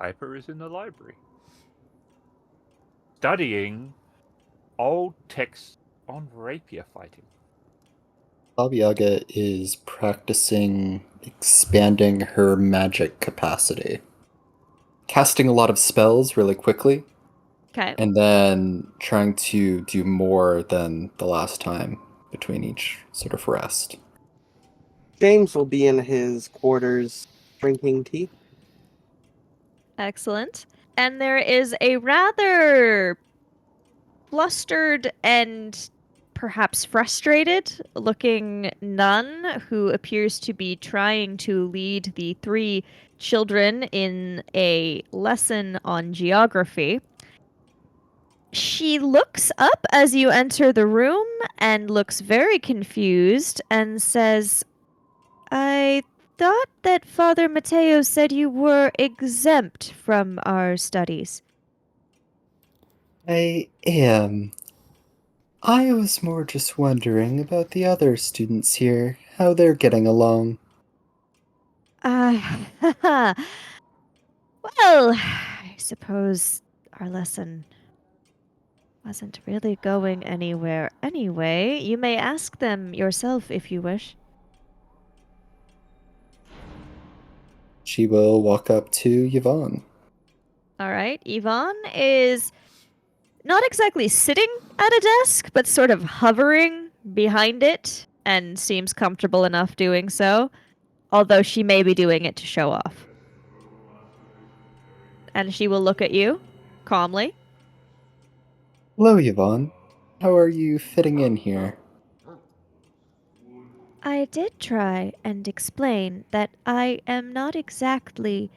Piper is in the library, studying old texts on rapier fighting. Baba Yaga is practicing expanding her magic capacity, casting a lot of spells really quickly, Okay. and then trying to do more than the last time between each sort of rest. James will be in his quarters drinking tea. Excellent. And there is a rather flustered and perhaps frustrated looking nun who appears to be trying to lead the three children in a lesson on geography. She looks up as you enter the room and looks very confused and says, I thought that Father Mateo said you were exempt from our studies. I am. I was more just wondering about the other students here, how they're getting along. Well, I suppose our lesson wasn't really going anywhere anyway. You may ask them yourself if you wish. She will walk up to Yvonne. All right. Yvonne is not exactly sitting at a desk, but sort of hovering behind it and seems comfortable enough doing so, although she may be doing it to show off. And she will look at you calmly. Hello, Yvonne. How are you fitting in here? I did try and explain that I am not exactly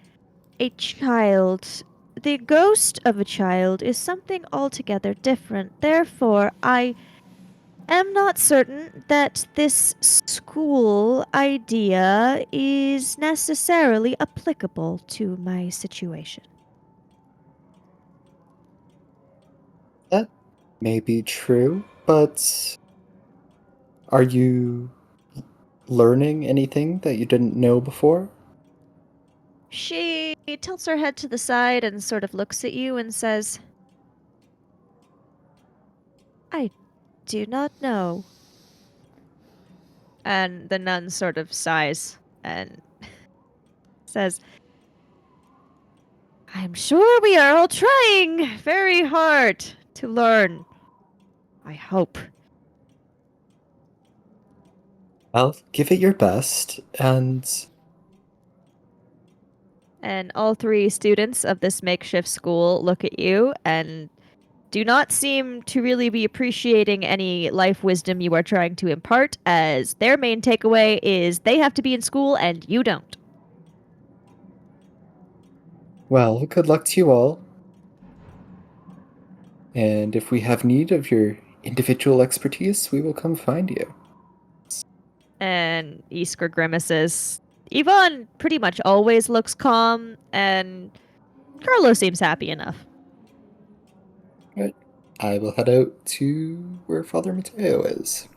a child. The ghost of a child is something altogether different. Therefore, I am not certain that this school idea is necessarily applicable to my situation. That may be true, but are you learning anything that you didn't know before? She tilts her head to the side and sort of looks at you and says, I do not know. And the nun sort of sighs and says, I'm sure we are all trying very hard to learn. I hope. Well, give it your best, and And all three students of this makeshift school look at you and do not seem to really be appreciating any life wisdom you are trying to impart, as their main takeaway is they have to be in school and you don't. well, good luck to you all. And if we have need of your individual expertise, we will come find you. And Iskra grimaces. Yvonne pretty much always looks calm, and Carlo seems happy enough. Right. I will head out to where Father Mateo is.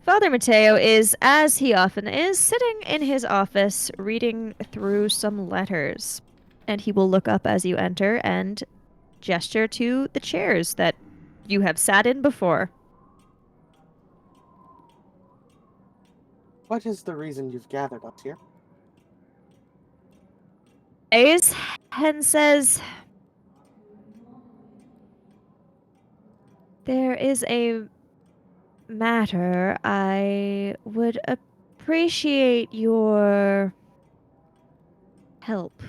Father Mateo is, as he often is, sitting in his office reading through some letters. And he will look up as you enter and gesture to the chairs that you have sat in before. What is the reason you've gathered us here? Ace and says, there is a matter I would appreciate your help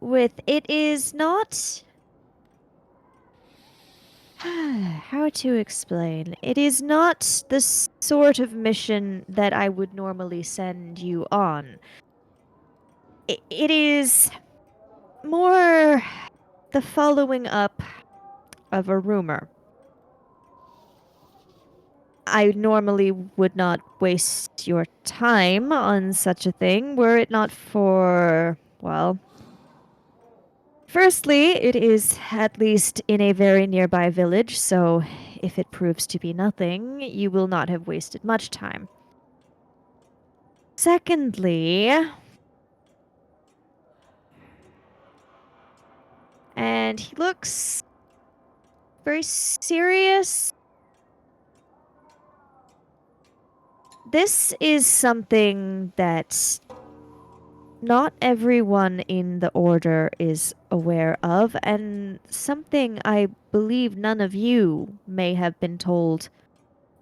with. It is not how to explain. It is not the sort of mission that I would normally send you on. It is more the following up of a rumor. I normally would not waste your time on such a thing were it not for, well, firstly, it is at least in a very nearby village, so if it proves to be nothing, you will not have wasted much time. Secondly, and he looks very serious. This is something that not everyone in the Order is aware of, and something I believe none of you may have been told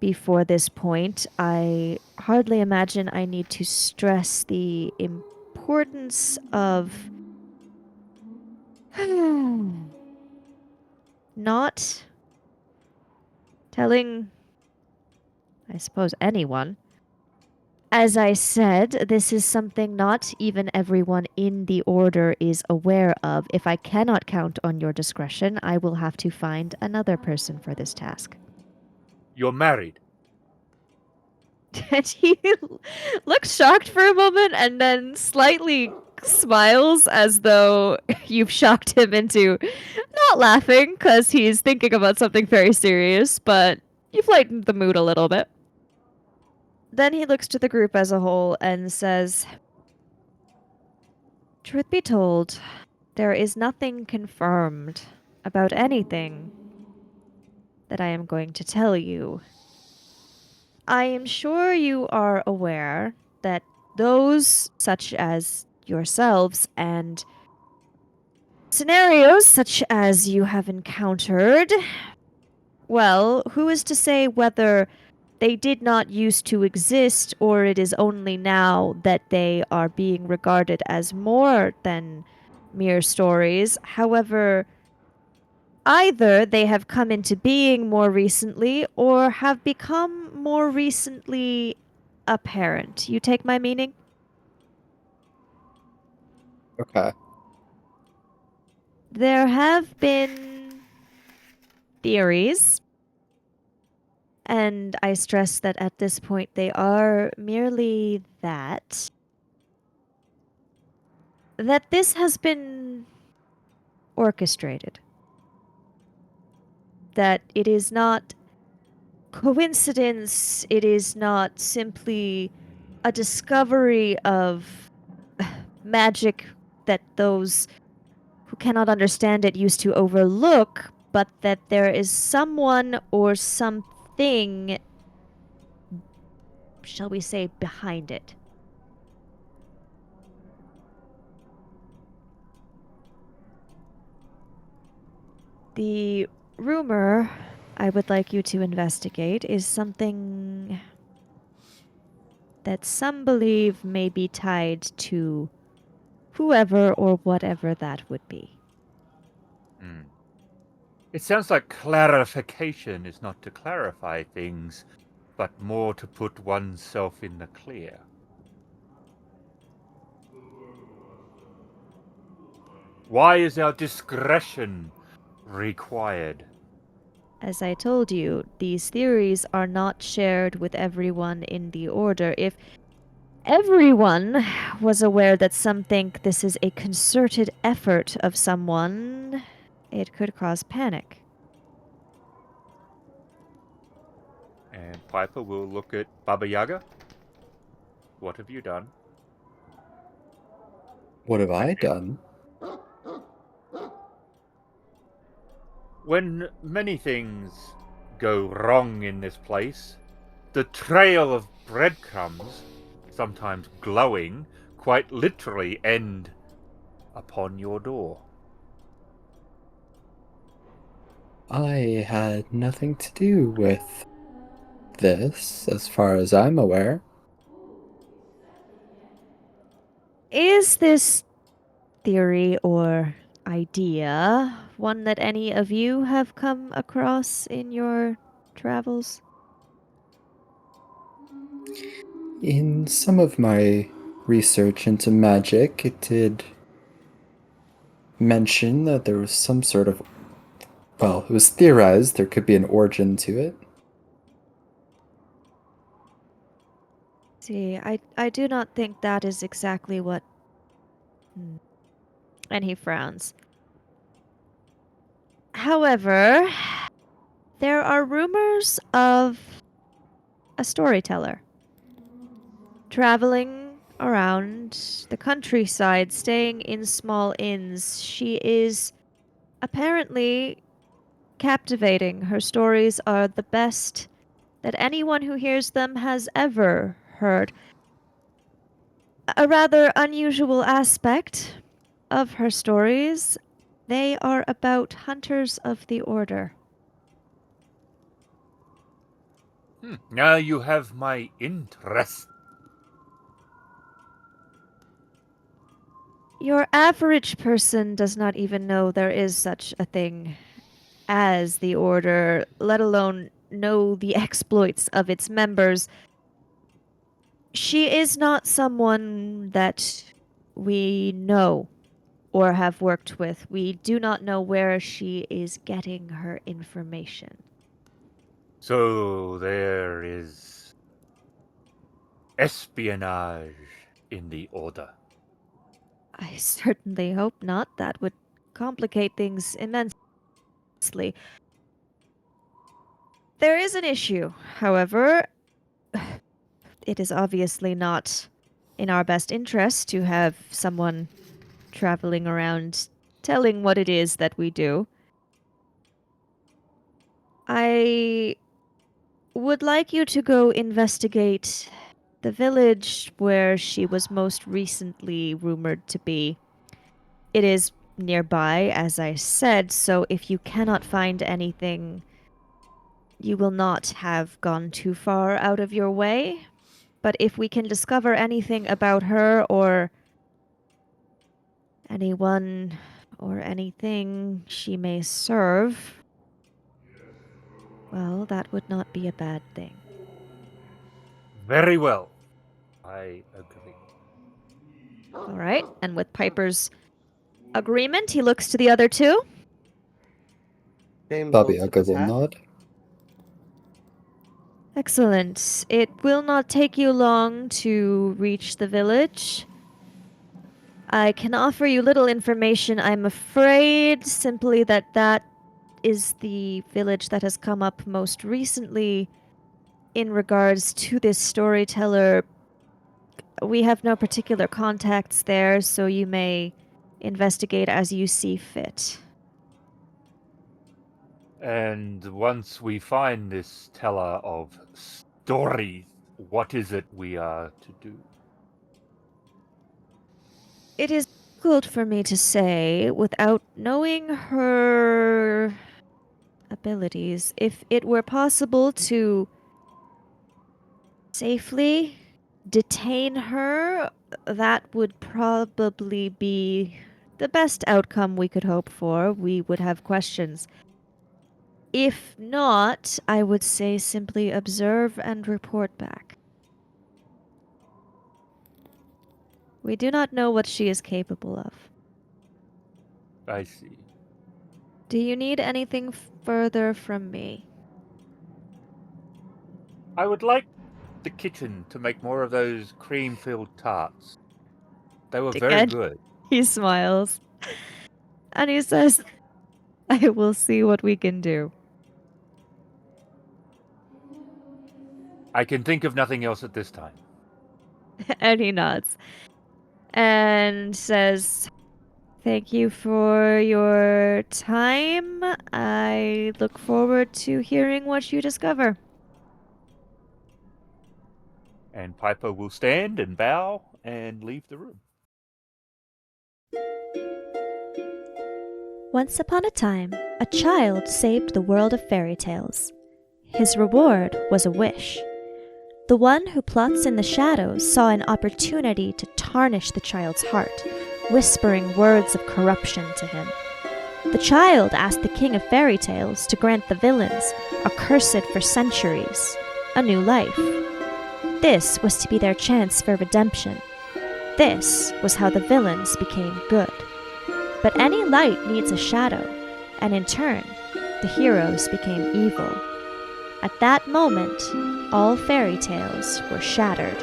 before this point. I hardly imagine I need to stress the importance of not telling, I suppose, anyone. As I said, this is something not even everyone in the Order is aware of. If I cannot count on your discretion, I will have to find another person for this task. You're married. And he looks shocked for a moment and then slightly smiles as though you've shocked him into not laughing because he's thinking about something very serious, but you've lightened the mood a little bit. Then he looks to the group as a whole and says, "Truth be told, there is nothing confirmed about anything that I am going to tell you. I am sure you are aware that those such as yourselves and scenarios such as you have encountered, well, who is to say whether they did not used to exist, or it is only now that they are being regarded as more than mere stories. However, either they have come into being more recently or have become more recently apparent. You take my meaning? Okay. There have been theories, and I stress that at this point they are merely that this has been orchestrated. That it is not coincidence, it is not simply a discovery of magic that those who cannot understand it used to overlook, but that there is someone or something, shall we say, behind it. The rumor I would like you to investigate is something that some believe may be tied to whoever or whatever that would be. It sounds like clarification is not to clarify things, but more to put oneself in the clear. Why is our discretion required? As I told you, these theories are not shared with everyone in the Order. If everyone was aware that some think this is a concerted effort of someone, it could cause panic. And Piper will look at Baba Yaga. What have you done? What have I done? When many things go wrong in this place, the trail of breadcrumbs, sometimes glowing, quite literally end upon your door. I had nothing to do with this, as far as I'm aware. Is this theory or idea one that any of you have come across in your travels? In some of my research into magic, it did mention that there was some sort of, well, it was theorized there could be an origin to it. See, I do not think that is exactly what... And he frowns. However, there are rumors of a storyteller traveling around the countryside, staying in small inns. She is apparently captivating. Her stories are the best that anyone who hears them has ever heard. A rather unusual aspect of her stories, they are about hunters of the Order. Now you have my interest. Your average person does not even know there is such a thing as the Order, let alone know the exploits of its members. She is not someone that we know or have worked with. We do not know where she is getting her information. So there is espionage in the Order. I certainly hope not. That would complicate things immensely. There is an issue, however. It is obviously not in our best interest to have someone traveling around telling what it is that we do. I would like you to go investigate the village where she was most recently rumored to be. It is nearby, as I said, so if you cannot find anything, you will not have gone too far out of your way. But if we can discover anything about her or anyone or anything she may serve, well, that would not be a bad thing. Very well. I agree. All right, and with Piper's agreement, he looks to the other two. James Baba holds up Yaga his will hat. nod. Excellent. It will not take you long to reach the village. I can offer you little information, I'm afraid, simply that is the village that has come up most recently in regards to this storyteller. We have no particular contacts there, so you may investigate as you see fit. And once we find this teller of stories, what is it we are to do? It is difficult for me to say without knowing her abilities. If it were possible to safely detain her, that would probably be the best outcome we could hope for. We would have questions. If not, I would say simply observe and report back. We do not know what she is capable of. I see. Do you need anything further from me? I would like the kitchen to make more of those cream-filled tarts. They were very Again, good. he smiles. And he says, I will see what we can do. I can think of nothing else at this time. And he nods. And says, thank you for your time. I look forward to hearing what you discover. And Piper will stand and bow and leave the room. Once upon a time, a child saved the world of fairy tales. His reward was a wish. The one who plots in the shadows saw an opportunity to tarnish the child's heart, whispering words of corruption to him. The child asked the king of fairy tales to grant the villains, accursed for centuries, a new life. This was to be their chance for redemption. This was how the villains became good. But any light needs a shadow, and in turn, the heroes became evil. At that moment, all fairy tales were shattered.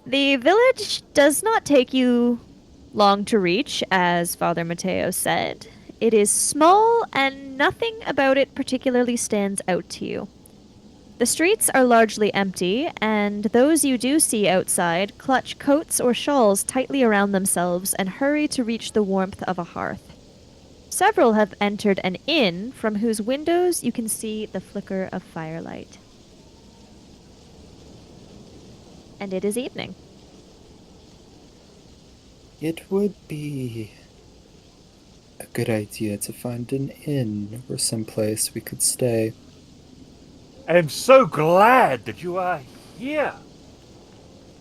The village does not take you long to reach, as Father Mateo said. It is small, and nothing about it particularly stands out to you. The streets are largely empty, and those you do see outside clutch coats or shawls tightly around themselves and hurry to reach the warmth of a hearth. Several have entered an inn from whose windows you can see the flicker of firelight. And it is evening. It would be a good idea to find an inn or someplace we could stay. I am so glad that you are here.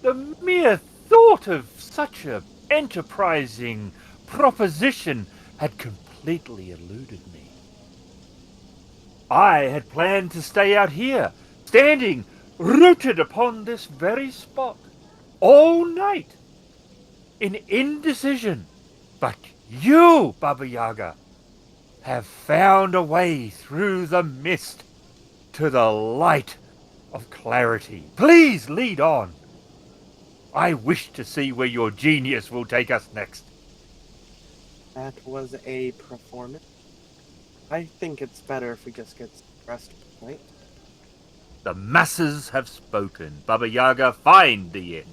The mere thought of such a enterprising proposition had completely eluded me. I had planned to stay out here, standing rooted upon this very spot, all night, in indecision. But you, Baba Yaga, have found a way through the mist to the light of clarity. Please lead on. I wish to see where your genius will take us next. That was a performance. I think it's better if we just get rest tonight. The masses have spoken. Baba Yaga, find the inn.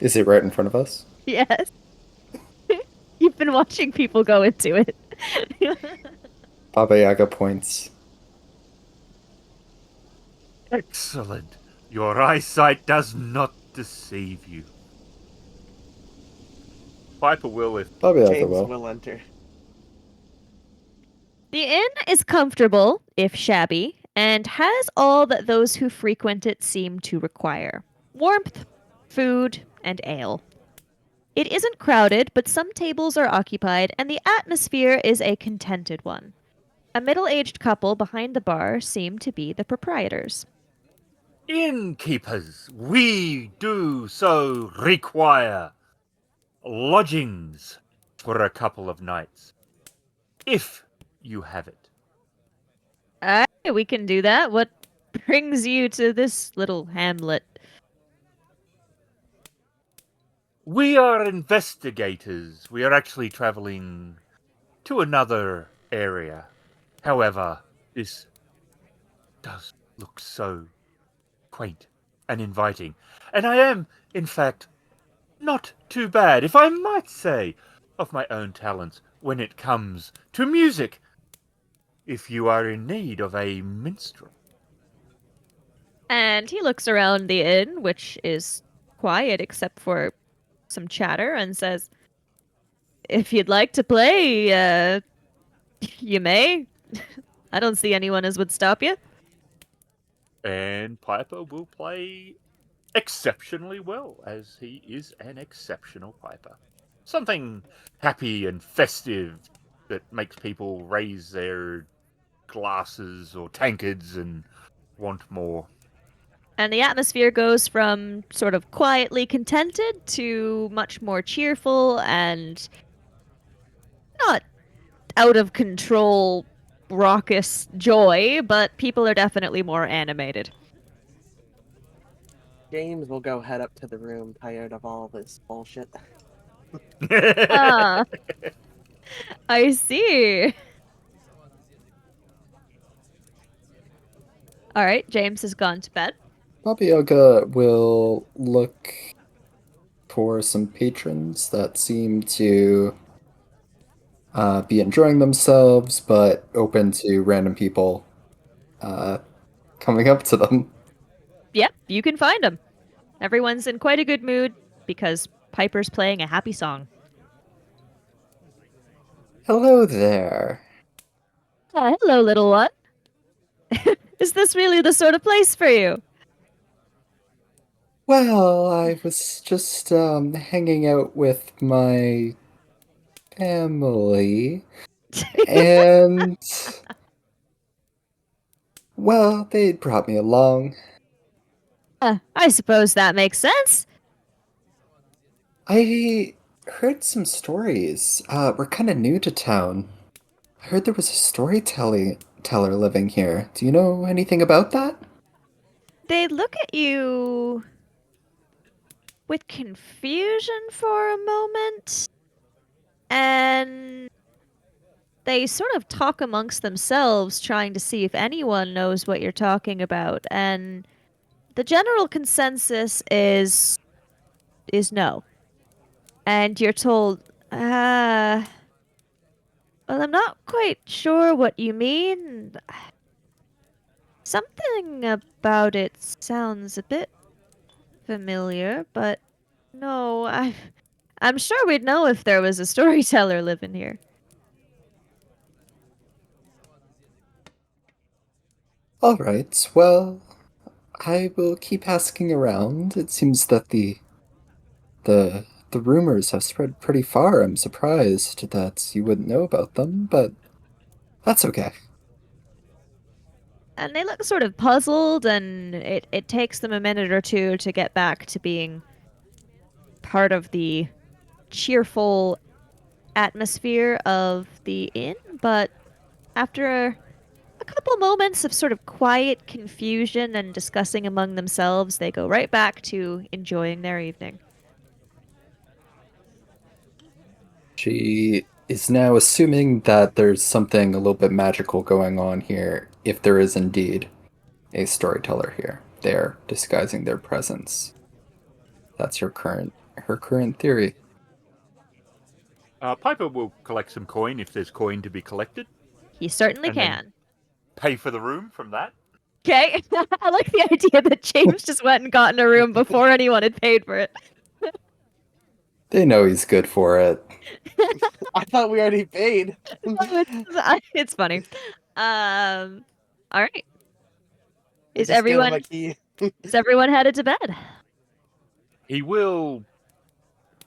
Is it right in front of us? Yes. You've been watching people go into it. Baba Yaga points. Excellent. Your eyesight does not deceive you. Piper will if Baba Yaga James will. will enter. The inn is comfortable, if shabby, and has all that those who frequent it seem to require: warmth, food, and ale. It isn't crowded, but some tables are occupied, and the atmosphere is a contented one. A middle-aged couple behind the bar seem to be the proprietors. innkeepers, we do so require lodgings for a couple of nights, if you have it. Aye, we can do that. What brings you to this little hamlet? We are investigators. We are actually traveling to another area. However, this does look so quaint and inviting. And I am, in fact, not too bad, if I might say, of my own talents when it comes to music, if you are in need of a minstrel. And he looks around the inn, which is quiet except for some chatter, and says, "If you'd like to play, you may. I don't see anyone as would stop you." And Piper will play exceptionally well, as he is an exceptional piper. Something happy and festive that makes people raise their glasses or tankards and want more. And the atmosphere goes from sort of quietly contented to much more cheerful and not out of control, raucous joy, but people are definitely more animated. James will go head up to the room, tired of all this bullshit. Ah, I see. All right, James has gone to bed. Baba Yaga will look for some patrons that seem to be enjoying themselves, but open to random people coming up to them. Yep, you can find him. Everyone's in quite a good mood because Piper's playing a happy song. Hello there. Hello, little one. Is this really the sort of place for you? Well, I was just hanging out with my family, and well, they brought me along. I suppose that makes sense. I heard some stories. We're kind of new to town. I heard there was a storyteller living here. Do you know anything about that? They look at you with confusion for a moment, and they sort of talk amongst themselves, trying to see if anyone knows what you're talking about. And the general consensus is no. And you're told, well, I'm not quite sure what you mean. Something about it sounds a bit familiar, but no, I'm sure we'd know if there was a storyteller living here. All right, well, I will keep asking around. It seems that the rumors have spread pretty far. I'm surprised that you wouldn't know about them, but that's okay. And they look sort of puzzled, and it takes them a minute or two to get back to being part of the cheerful atmosphere of the inn. But after a couple moments of sort of quiet confusion and discussing among themselves, they go right back to enjoying their evening. She is now assuming that there's something a little bit magical going on here, if there is indeed a storyteller here. They're disguising their presence. That's her current theory. Piper will collect some coin if there's coin to be collected. He certainly And then- can. Pay for the room from that. Okay, I like the idea that James just went and got in a room before anyone had paid for it. They know he's good for it. I thought we already paid. It's funny. All right. I Is just gave him everyone a key. is everyone headed to bed? He will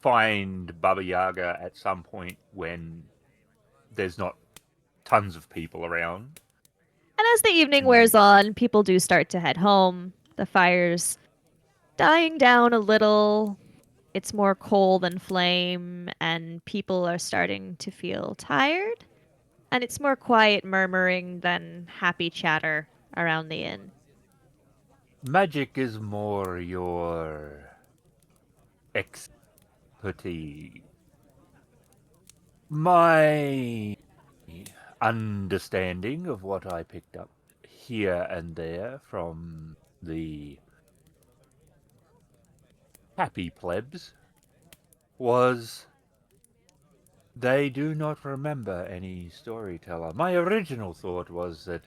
find Baba Yaga at some point when there's not tons of people around. And as the evening wears on, people do start to head home. The fire's dying down a little. It's more coal than flame, and people are starting to feel tired. And it's more quiet murmuring than happy chatter around the inn. Magic is more your expertise. My understanding of what I picked up here and there from the happy plebs was they do not remember any storyteller. My original thought was that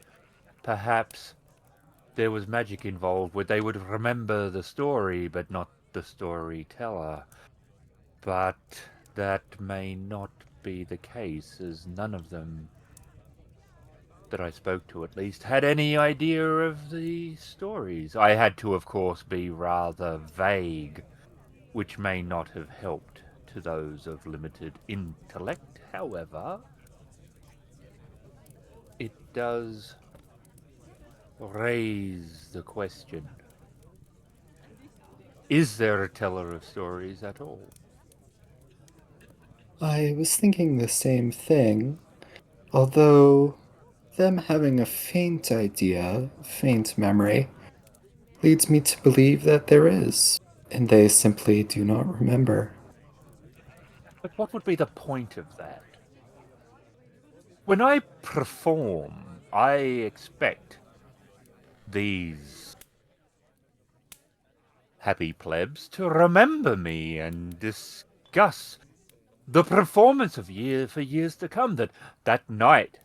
perhaps there was magic involved where they would remember the story but not the storyteller. But that may not be the case, as none of them that I spoke to at least had any idea of the stories. I had to, of course, be rather vague, which may not have helped to those of limited intellect. However, it does raise the question, is there a teller of stories at all? I was thinking the same thing, although them having a faint idea, faint memory, leads me to believe that there is, and they simply do not remember. But what would be the point of that? When I perform, I expect these happy plebs to remember me and discuss the performance of for years to come. That night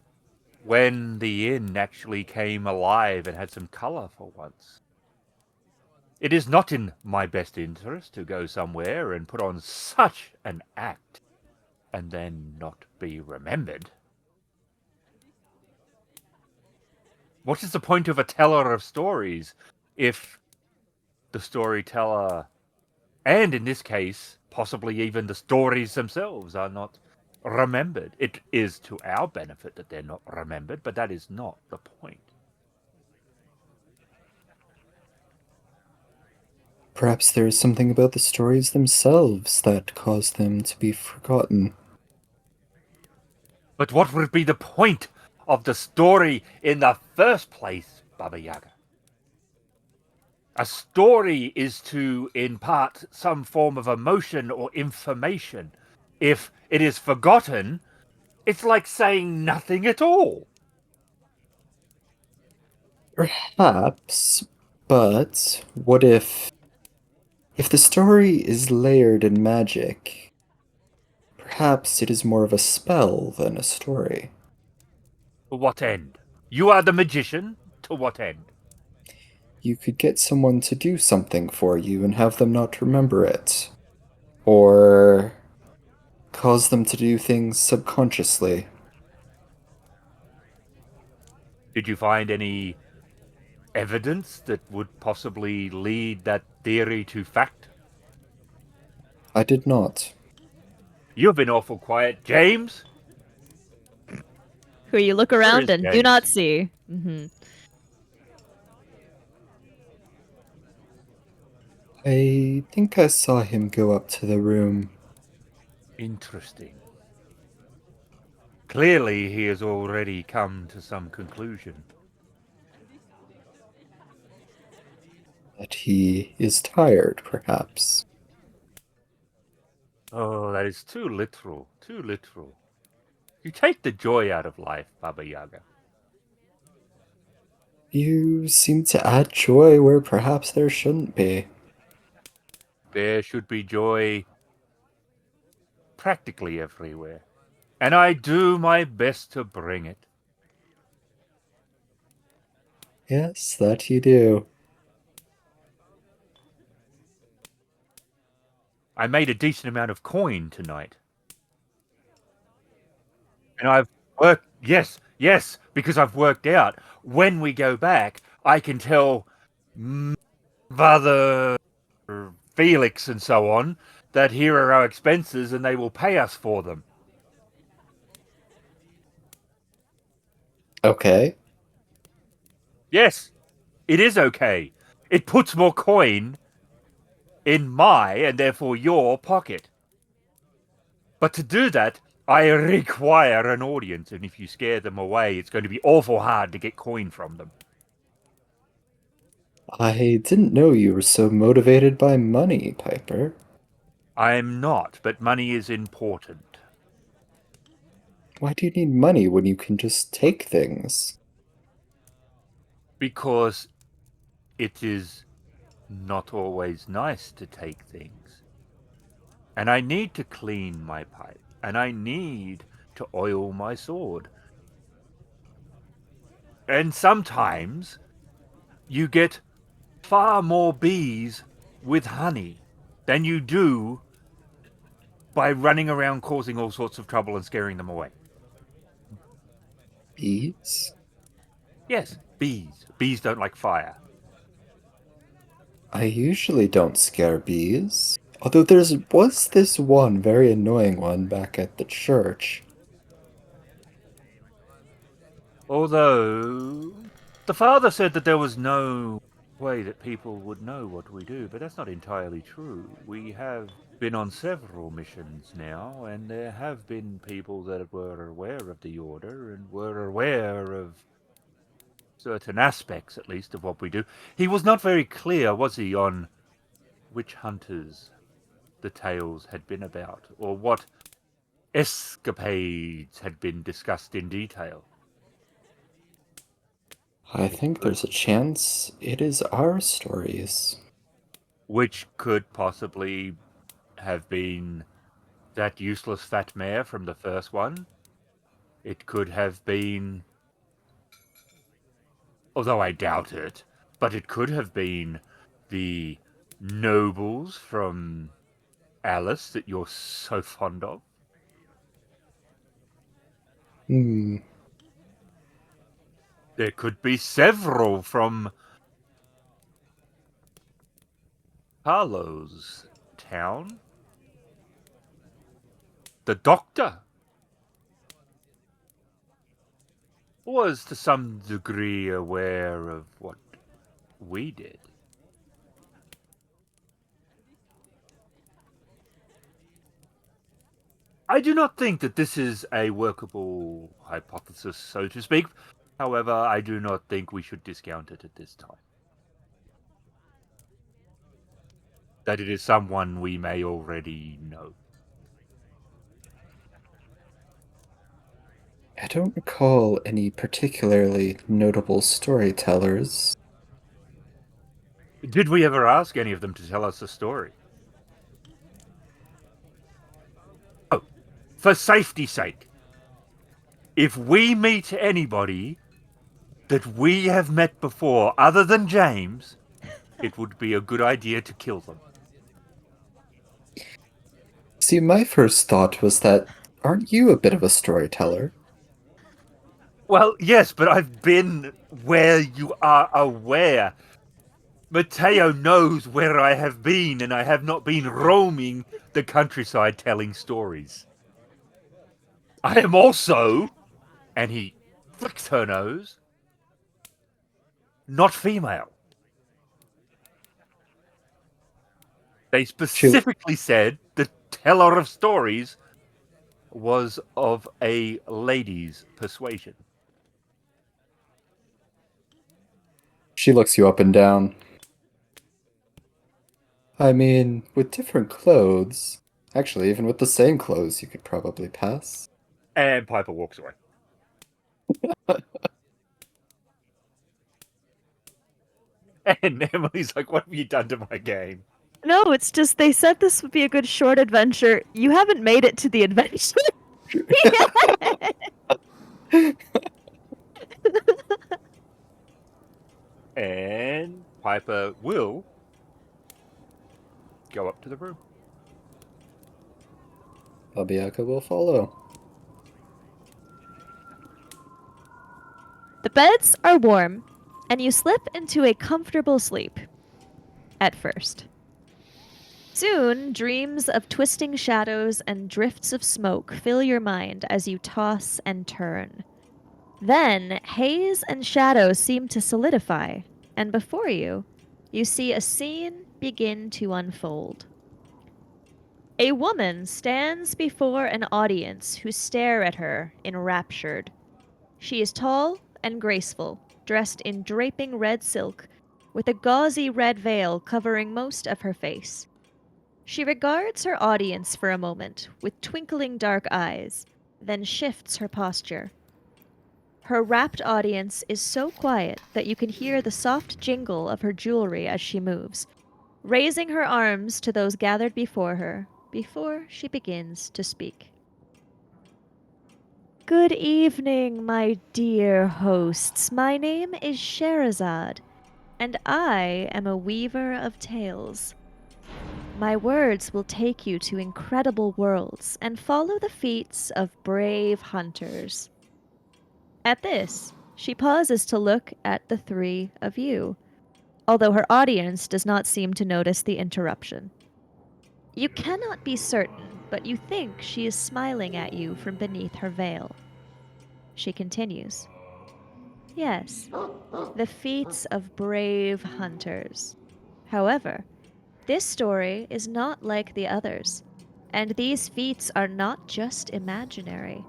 when the inn actually came alive and had some colour for once. It is not in my best interest to go somewhere and put on such an act and then not be remembered. What is the point of a teller of stories if the storyteller, and in this case, possibly even the stories themselves, are not remembered? It is to our benefit that they're not remembered, but that is not the point. Perhaps there is something about the stories themselves that caused them to be forgotten. But what would be the point of the story in the first place, Baba Yaga? A story is to impart some form of emotion or information. If it is forgotten, it's like saying nothing at all. Perhaps, but what if the story is layered in magic? Perhaps it is more of a spell than a story. To what end? You are the magician? To what end? You could get someone to do something for you and have them not remember it. Or cause them to do things subconsciously. Did you find any evidence that would possibly lead that theory to fact? I did not. You've been awful quiet, James. Who you look Where around is and do James? not see. Mm-hmm. I think I saw him go up to the room. Interesting. Clearly, he has already come to some conclusion. That he is tired, perhaps. Oh, that is too literal. Too literal. You take the joy out of life, Baba Yaga. You seem to add joy where perhaps there shouldn't be. There should be joy practically everywhere, and I do my best to bring it. Yes, that you do. I made a decent amount of coin tonight. And I've worked, yes, because I've worked out. When we go back, I can tell Mother Felix and so on that here are our expenses and they will pay us for them. Okay. Yes, it is okay. It puts more coin in my, and therefore your, pocket. But to do that, I require an audience, and if you scare them away, it's going to be awful hard to get coin from them. I didn't know you were so motivated by money, Piper. I'm not, but money is important. Why do you need money when you can just take things? Because it is not always nice to take things. And I need to clean my pipe, and I need to oil my sword. And sometimes you get far more bees with honey than you do by running around causing all sorts of trouble and scaring them away. Bees? Yes, bees. Bees don't like fire. I usually don't scare bees. Although was this one very annoying one back at the church. Although the father said that there was no way that people would know what we do, but that's not entirely true. We have been on several missions now, and there have been people that were aware of the order and were aware of certain aspects, at least, of what we do. He was not very clear, was he, on which hunters the tales had been about, or what escapades had been discussed in detail. I think there's a chance it is our stories. Which could possibly have been that useless fat mare from the first one. It could have been, although I doubt it, but it could have been the nobles from Alice that you're so fond of. There could be several from Carlo's town. The doctor was to some degree aware of what we did. I do not think that this is a workable hypothesis, so to speak. However, I do not think we should discount it at this time. that it is someone we may already know. I don't recall any particularly notable storytellers. Did we ever ask any of them to tell us a story? Oh, for safety's sake, if we meet anybody that we have met before other than James, it would be a good idea to kill them. See, my first thought was that, aren't you a bit of a storyteller? Well, yes, but I've been where you are aware. Matteo knows where I have been, and I have not been roaming the countryside telling stories. I am also, and he flicks her nose, not female. They specifically said the teller of stories was of a lady's persuasion. She looks you up and down. I mean, with different clothes, actually, even with the same clothes, you could probably pass. And Piper walks away. And Emily's like, what have you done to my game? No, it's just they said this would be a good short adventure. You haven't made it to the adventure. And Piper will go up to the room. Yaga will follow. The beds are warm, and you slip into a comfortable sleep. At first. Soon, dreams of twisting shadows and drifts of smoke fill your mind as you toss and turn. Then, haze and shadow seem to solidify, and before you, you see a scene begin to unfold. A woman stands before an audience who stare at her enraptured. She is tall and graceful, dressed in draping red silk, with a gauzy red veil covering most of her face. She regards her audience for a moment with twinkling dark eyes, then shifts her posture. Her rapt audience is so quiet that you can hear the soft jingle of her jewelry as she moves, raising her arms to those gathered before her before she begins to speak. Good evening, my dear hosts. My name is Sherazad, and I am a weaver of tales. My words will take you to incredible worlds and follow the feats of brave hunters. At this, she pauses to look at the three of you, although her audience does not seem to notice the interruption. You cannot be certain, but you think she is smiling at you from beneath her veil. She continues. Yes, the feats of brave hunters. However, this story is not like the others, and these feats are not just imaginary.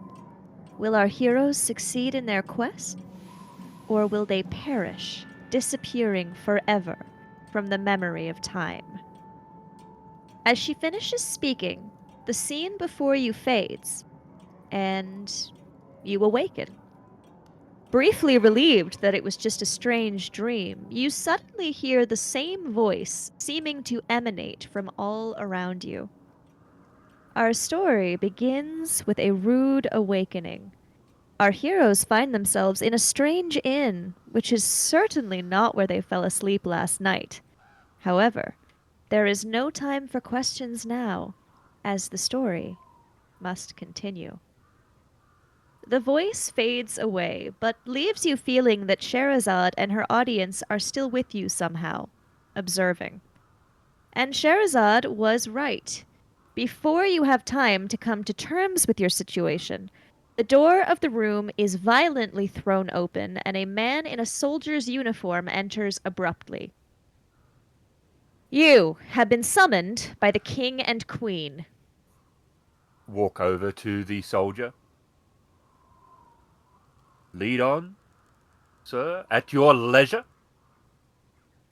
Will our heroes succeed in their quest? Or will they perish, disappearing forever from the memory of time? As she finishes speaking, the scene before you fades, and you awaken. Briefly relieved that it was just a strange dream, you suddenly hear the same voice seeming to emanate from all around you. Our story begins with a rude awakening. Our heroes find themselves in a strange inn, which is certainly not where they fell asleep last night. However, there is no time for questions now, as the story must continue. The voice fades away, but leaves you feeling that Sherazad and her audience are still with you somehow, observing. And Sherazad was right. Before you have time to come to terms with your situation, the door of the room is violently thrown open, and a man in a soldier's uniform enters abruptly. You have been summoned by the king and queen. Walk over to the soldier. Lead on, sir, at your leisure.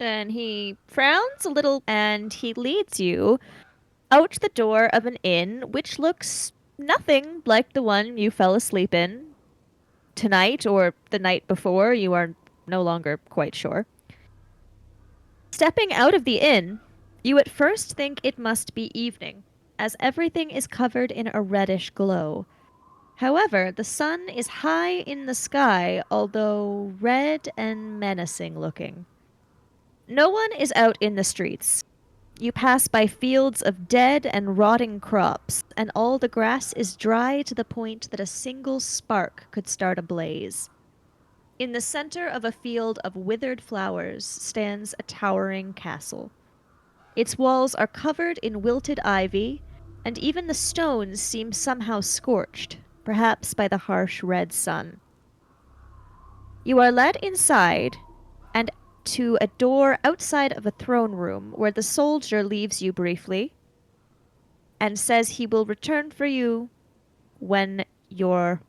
And he frowns a little and he leads you out the door of an inn which looks nothing like the one you fell asleep in tonight or the night before. You are no longer quite sure. Stepping out of the inn, you at first think it must be evening, as everything is covered in a reddish glow. However, the sun is high in the sky, although red and menacing looking. No one is out in the streets. You pass by fields of dead and rotting crops, and all the grass is dry to the point that a single spark could start a blaze. In the center of a field of withered flowers stands a towering castle. Its walls are covered in wilted ivy, and even the stones seem somehow scorched, perhaps by the harsh red sun. You are led inside and to a door outside of a throne room where the soldier leaves you briefly and says he will return for you when you're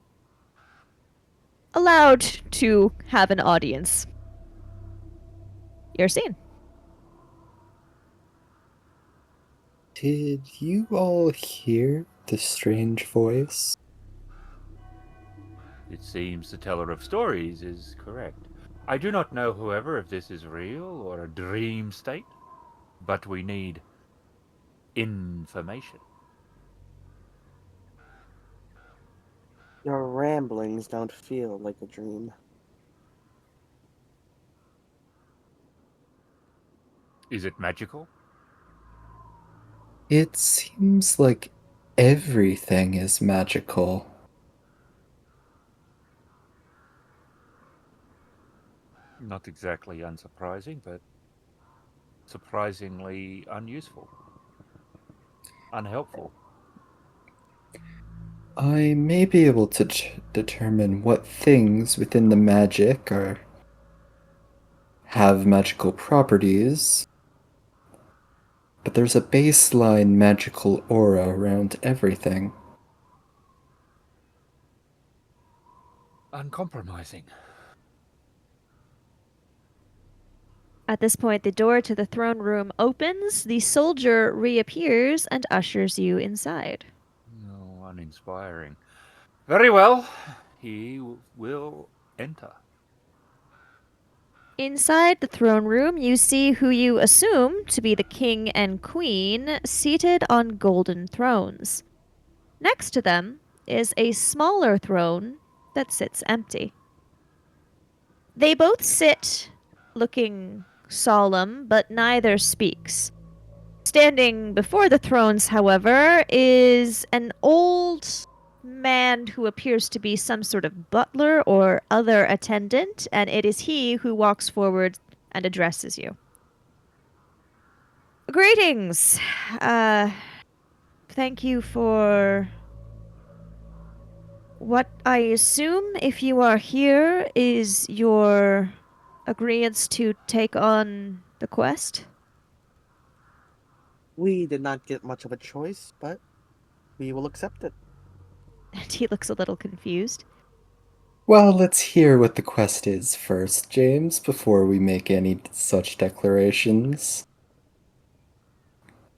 allowed to have an audience. You're seen. Did you all hear the strange voice? It seems the teller of stories is correct. I do not know, however, if this is real or a dream state, but we need information. Your ramblings don't feel like a dream. Is it magical? It seems like everything is magical. Not exactly unsurprising, but surprisingly unuseful. Unhelpful. I may be able to determine what things within the magic have magical properties, but there's a baseline magical aura around everything. Uncompromising. At this point, the door to the throne room opens, the soldier reappears and ushers you inside. No, uninspiring. Very well. He will enter. Inside the throne room, you see who you assume to be the king and queen seated on golden thrones. Next to them is a smaller throne that sits empty. They both sit looking solemn, but neither speaks. Standing before the thrones, however, is an old man who appears to be some sort of butler or other attendant, and it is he who walks forward and addresses you. Greetings. Thank you for what I assume, if you are here, is your agreeance to take on the quest. We did not get much of a choice, but we will accept it. And he looks a little confused. Well, let's hear what the quest is first, James, before we make any such declarations.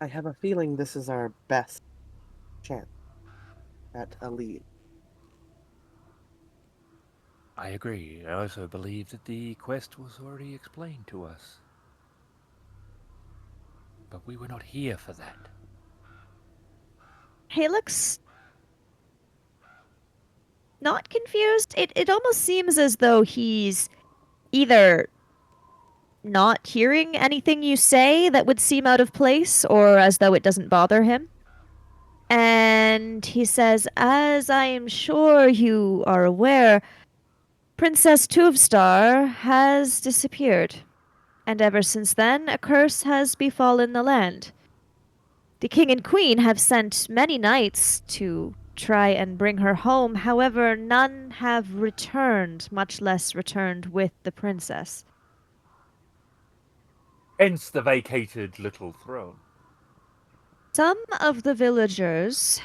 I have a feeling this is our best chance at a lead. I agree. I also believe that the quest was already explained to us. But we were not here for that. He looks not confused. It almost seems as though he's either not hearing anything you say that would seem out of place, or as though it doesn't bother him. And he says, as I am sure you are aware, Princess Tuvstar has disappeared. And ever since then, a curse has befallen the land. The king and queen have sent many knights to try and bring her home. However, none have returned, much less returned with the princess. Hence the vacated little throne. Some of the villagers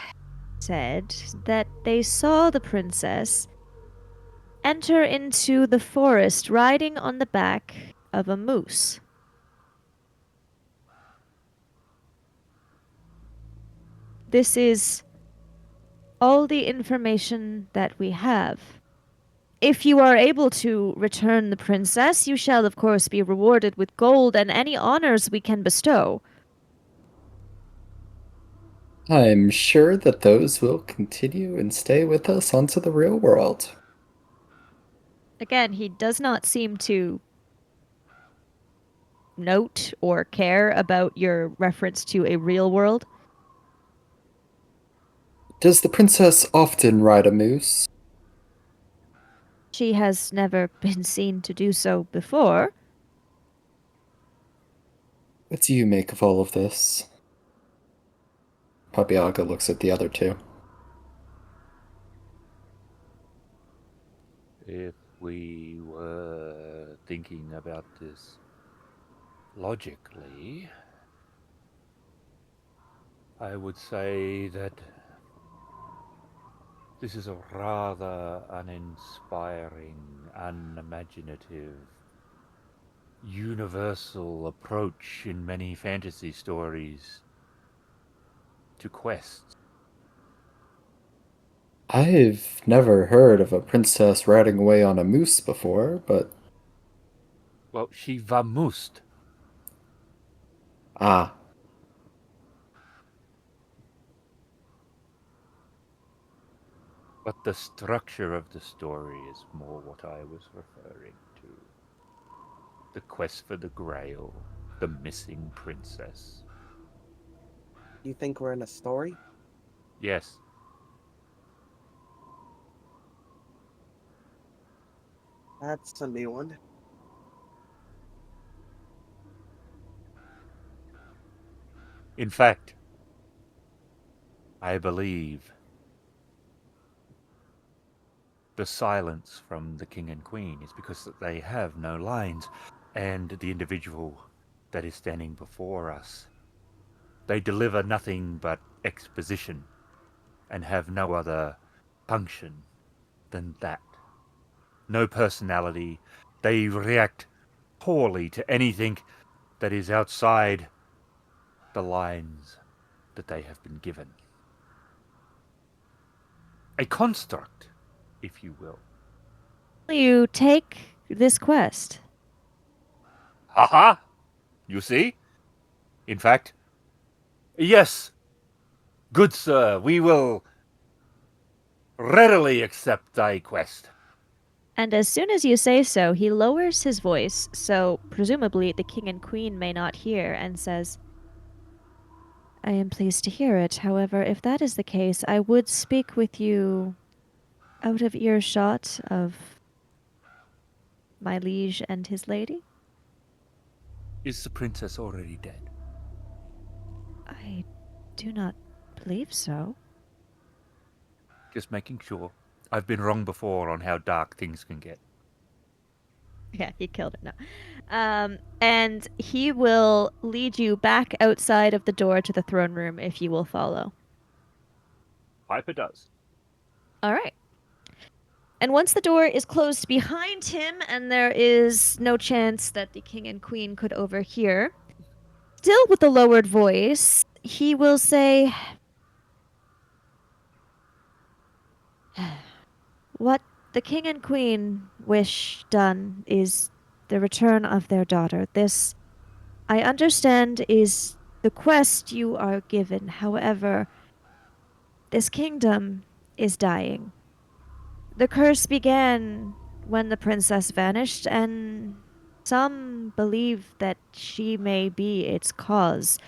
said that they saw the princess enter into the forest riding on the back of a moose. this is all the information that we have. If you are able to return the princess, you shall of course be rewarded with gold and any honors we can bestow. I'm sure that those will continue and stay with us onto the real world. Again, he does not seem to note or care about your reference to a real world. Does the princess often ride a moose? She has never been seen to do so before. What do you make of all of this? Yaga looks at the other two. If we were thinking about this logically, I would say that this is a rather uninspiring, unimaginative, universal approach in many fantasy stories to quests. I've never heard of a princess riding away on a moose before, but... Well, she vamoosed. Ah. But the structure of the story is more what I was referring to. The quest for the Grail, the missing princess. You think we're in a story? Yes. That's a new one. In fact, I believe the silence from the king and queen is because they have no lines, and the individual that is standing before us, they deliver nothing but exposition and have no other function than that. No personality. They react poorly to anything that is outside the lines that they have been given. A construct, if you will. You take this quest. Haha! You see? In fact, yes, good sir, we will readily accept thy quest. And as soon as you say so, he lowers his voice, so presumably the king and queen may not hear, and says, I am pleased to hear it. However, if that is the case, I would speak with you out of earshot of my liege and his lady. Is the princess already dead? I do not believe so. Just making sure. I've been wrong before on how dark things can get. Yeah, he killed it now. And he will lead you back outside of the door to the throne room if you will follow. Piper does. All right. And once the door is closed behind him and there is no chance that the king and queen could overhear, still with a lowered voice, he will say, what the king and queen wish done is the return of their daughter. This, I understand, is the quest you are given. However, this kingdom is dying. The curse began when the princess vanished, and some believe that she may be its cause.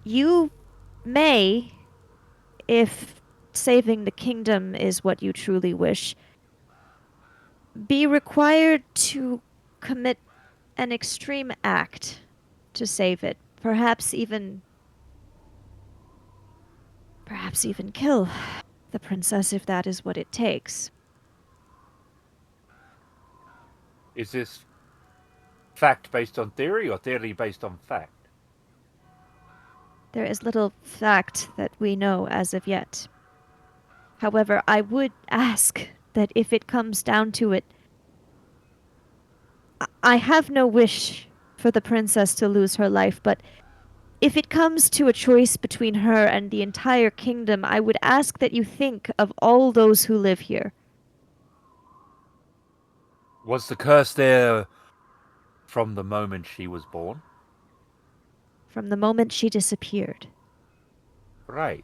You may, if saving the kingdom is what you truly wish, be required to commit an extreme act to save it. Perhaps even kill the princess if that is what it takes. Is this fact based on theory or theory based on fact? There is little fact that we know as of yet. However, I would ask that if it comes down to it, I have no wish for the princess to lose her life, but If it comes to a choice between her and the entire kingdom, I would ask that you think of all those who live here. Was the curse there from the moment she was born? From the moment she disappeared. Right.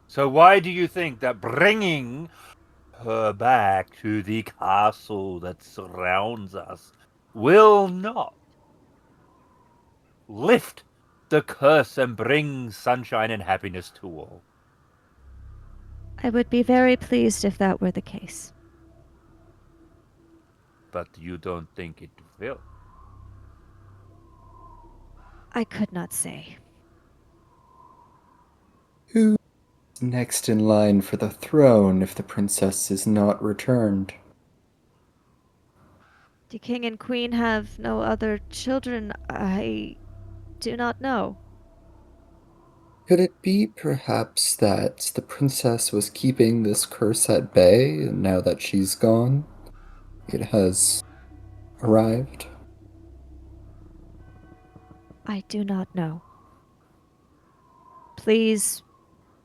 So why do you think that bringing her back to the castle that surrounds us will not lift the curse and bring sunshine and happiness to all? I would be very pleased if that were the case. But you don't think it will? I could not say. Who's next in line for the throne if the princess is not returned? The king and queen have no other children. I do not know. Could it be perhaps that the princess was keeping this curse at bay, and now that she's gone, it has arrived? I do not know. Please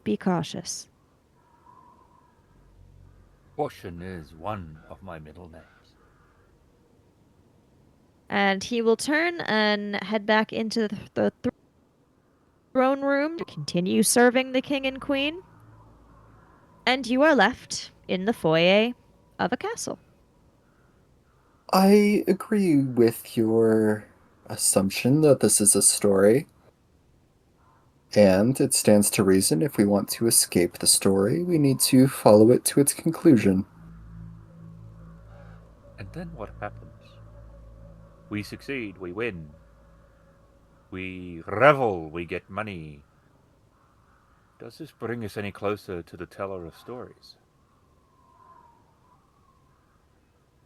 be cautious. Caution is one of my middle names. And he will turn and head back into the throne room to continue serving the king and queen. And you are left in the foyer of a castle. I agree with your assumption that this is a story. And it stands to reason if we want to escape the story, we need to follow it to its conclusion. And then what happens? We succeed, we win. We revel, we get money. Does this bring us any closer to the teller of stories?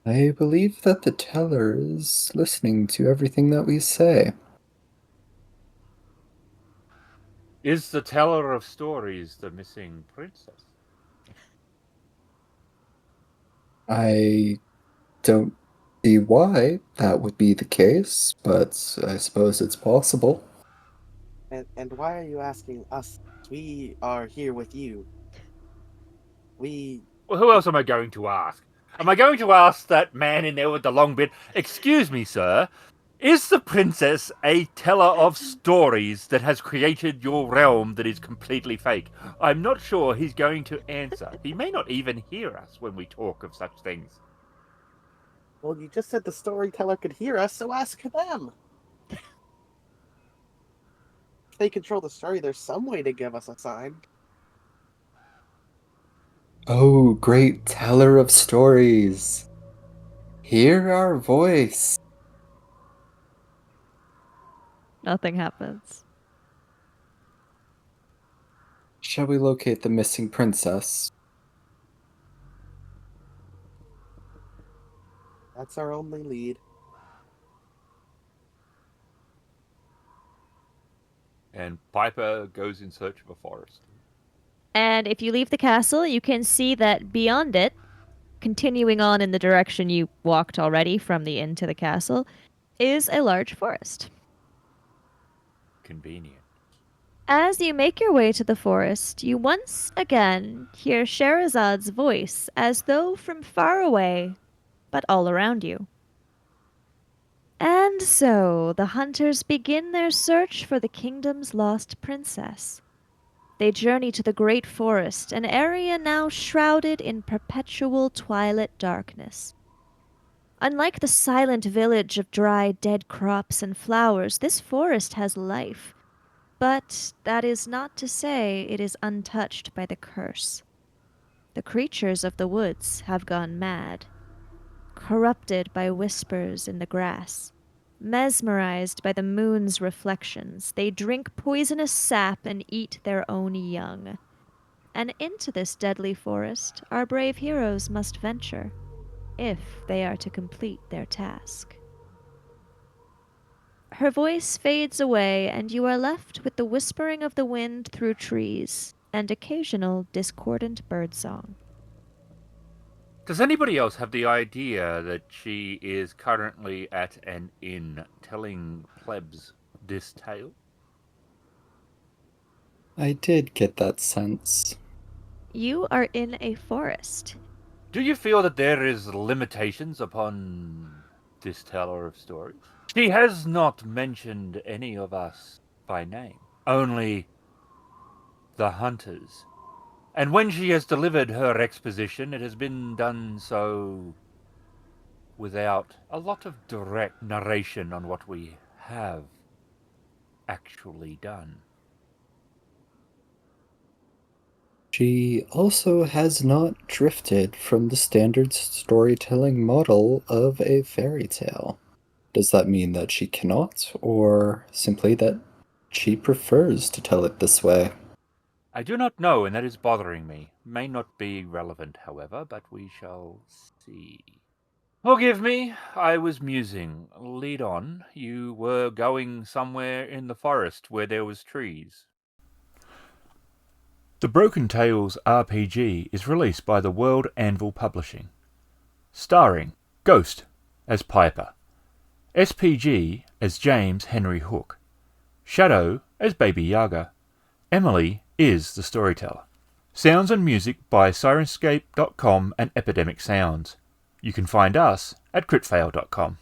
I believe that the teller is listening to everything that we say. Is the teller of stories the missing princess? I don't see why that would be the case, but I suppose it's possible. And why are you asking us? We are here with you. Well, who else am I going to ask? Am I going to ask that man in there with the long beard? Excuse me, sir. Is the princess a teller of stories that has created your realm that is completely fake? I'm not sure he's going to answer. He may not even hear us when we talk of such things. Well, you just said the storyteller could hear us, so ask them. If they control the story, there's some way to give us a sign. Oh, great teller of stories! Hear our voice! Nothing happens. Shall we locate the missing princess? That's our only lead. And Piper goes in search of a forest. And if you leave the castle, you can see that beyond it, continuing on in the direction you walked already from the inn to the castle, is a large forest. Convenient. As you make your way to the forest, you once again hear Shahrazad's voice as though from far away, but all around you. And so the hunters begin their search for the kingdom's lost princess. They journey to the great forest, an area now shrouded in perpetual twilight darkness. Unlike the silent village of dry, dead crops and flowers, this forest has life. But that is not to say it is untouched by the curse. The creatures of the woods have gone mad, corrupted by whispers in the grass. Mesmerized by the moon's reflections, they drink poisonous sap and eat their own young. And into this deadly forest our brave heroes must venture, if they are to complete their task. Her voice fades away, and you are left with the whispering of the wind through trees and occasional discordant birdsong. Does anybody else have the idea that she is currently at an inn telling plebs this tale? I did get that sense. You are in a forest. Do you feel that there is limitations upon this teller of stories? She has not mentioned any of us by name, only the hunters. And when she has delivered her exposition, it has been done so without a lot of direct narration on what we have actually done. She also has not drifted from the standard storytelling model of a fairy tale. Does that mean that she cannot, or simply that she prefers to tell it this way? I do not know, and that is bothering me. May not be relevant, however, but we shall see. Forgive me, I was musing. Lead on. You were going somewhere in the forest where there was trees. The Broken Tales RPG is released by the World Anvil Publishing. Starring Ghost as Piper, SPG as James Henry Hook, Shadow as Baby Yaga, Emily is the Storyteller. Sounds and music by Syrinscape.com and Epidemicsound. You can find us at critfail.com.